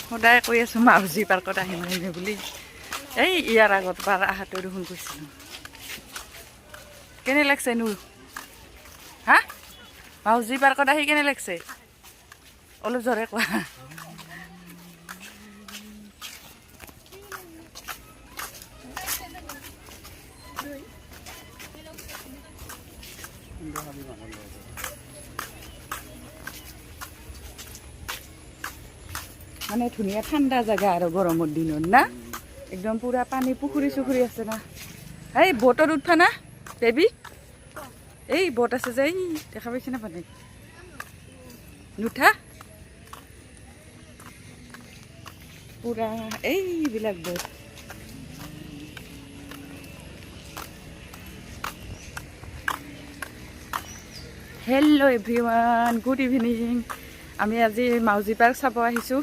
সদায় কৈ আছোঁ মাউজী পাৰ্কত আহিম আহিমে বুলি। এই ইয়াৰ আগত বাৰ আহাটো দেখোন কৈছিলোঁ। কেনে লাগছে নো হা মাউজী পাৰ্কত আহি কেনে লাগছে অলপ জোৰে কোৱা। মানে ধুনীয়া ঠাণ্ডা জেগা আৰু গৰমৰ দিনত না একদম পুৰা পানী পুখুৰী চুখুৰী আছে না। এই বটত উঠবা না বেবী এই বট আছে যে এই দেখা পাইছে না পানী নুঠা পুৰা এইবিলাক বট। Hello' everyone good evening. আমি আজি মাউজী পাৰ্ক চাব আহিছোঁ।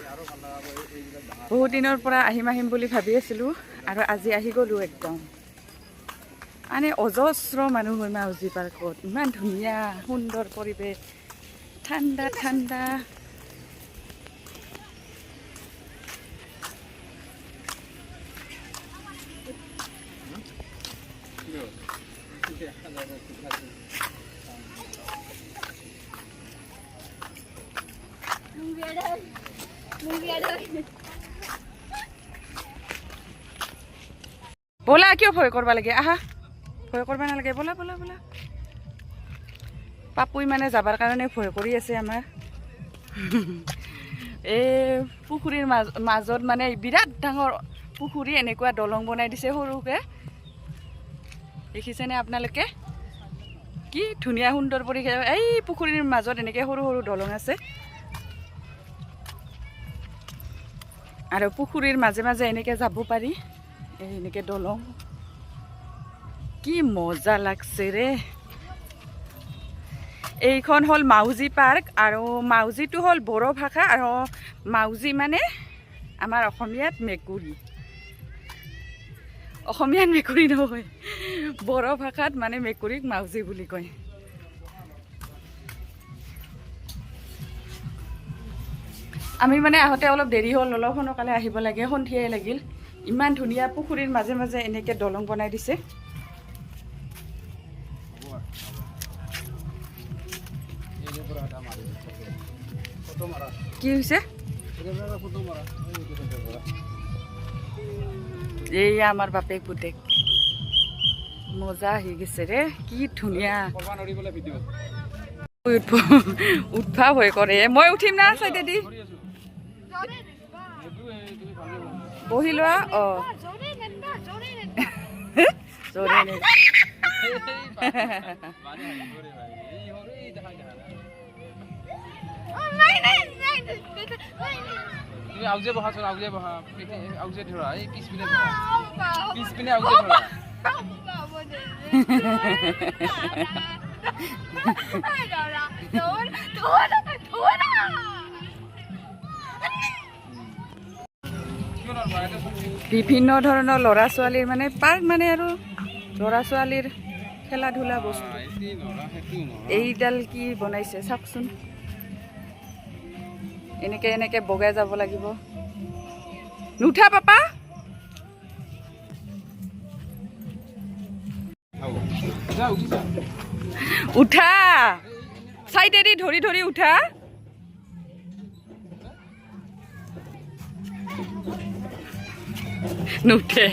বহুত দিনৰ পৰা আহিম বুলি ভাবি আছিলোঁ আৰু আজি আহি গ'লোঁ। একদম মানে অজস্ৰ মানুহ হয় মাউজী পাৰ্কত। ইমান ধুনীয়া সুন্দৰ পৰিৱেশ, ঠাণ্ডা ঠাণ্ডা। ব'লা কিয় ভয় কৰিব লাগে, আহা ভয় কৰিব নালাগে, ব'লা ব'লা ব'লা। পাপুই মানে যাবৰ কাৰণে ভয় কৰি আছে আমাৰ। এই পুখুৰীৰ মাজত মানে বিৰাট ডাঙৰ পুখুৰী, এনেকুৱা দলং বনাই দিছে সৰুকৈ, দেখিছেনে আপোনালোকে? কি ধুনীয়া সুন্দৰ পৰিৱেশ। এই পুখুৰীৰ মাজত এনেকৈ সৰু সৰু দলং আছে আৰু পুখুৰীৰ মাজে মাজে এনেকৈ যাব পাৰি। এই এনেকৈ দলং, কি মজা লাগছে ৰে। এইখন হ'ল মাউজী পাৰ্ক আৰু মাউজীটো হ'ল বড়ো ভাষা আৰু মাউজী মানে আমাৰ অসমীয়াত মেকুৰী। অসমীয়াত মেকুৰী নহয়, বড়ো ভাষাত মানে মেকুৰীক মাউজী বুলি কয়। আমি মানে আহোঁতে অলপ দেৰি হ'ল, অলপ সোনকালে আহিব লাগে, সন্ধিয়াই লাগিল। ইমান ধুনীয়া পুখুৰীৰ মাজে মাজে এনেকৈ দলং বনাই দিছে। কি হৈছে? এইয়া আমাৰ বাপেক পুতেক মজা আহি গৈছে ৰে, কি ধুনীয়া। উঠবা ভয় কৰে। মই উঠিম না চাইডেদি, বহি লোৱা। অঁ তুমি আউজে বহা, চল আউজে বহা, আউজে ধৰা, এই পিছপিনে ধৰা, পিছপিনে আউজে ধৰা। বিভিন্ন ধৰণৰ ল'ৰা ছোৱালীৰ মানে পাৰ্ক, মানে আৰু ল'ৰা ছোৱালীৰ খেলা ধূলা বস্তু। এইডাল কি বনাইছে চাওকচোন, এনেকে এনেকে বগাই যাব লাগিব। নুঠা পাপা, উঠা, চাইডেদি ধৰি ধৰি উঠা। নুঠে।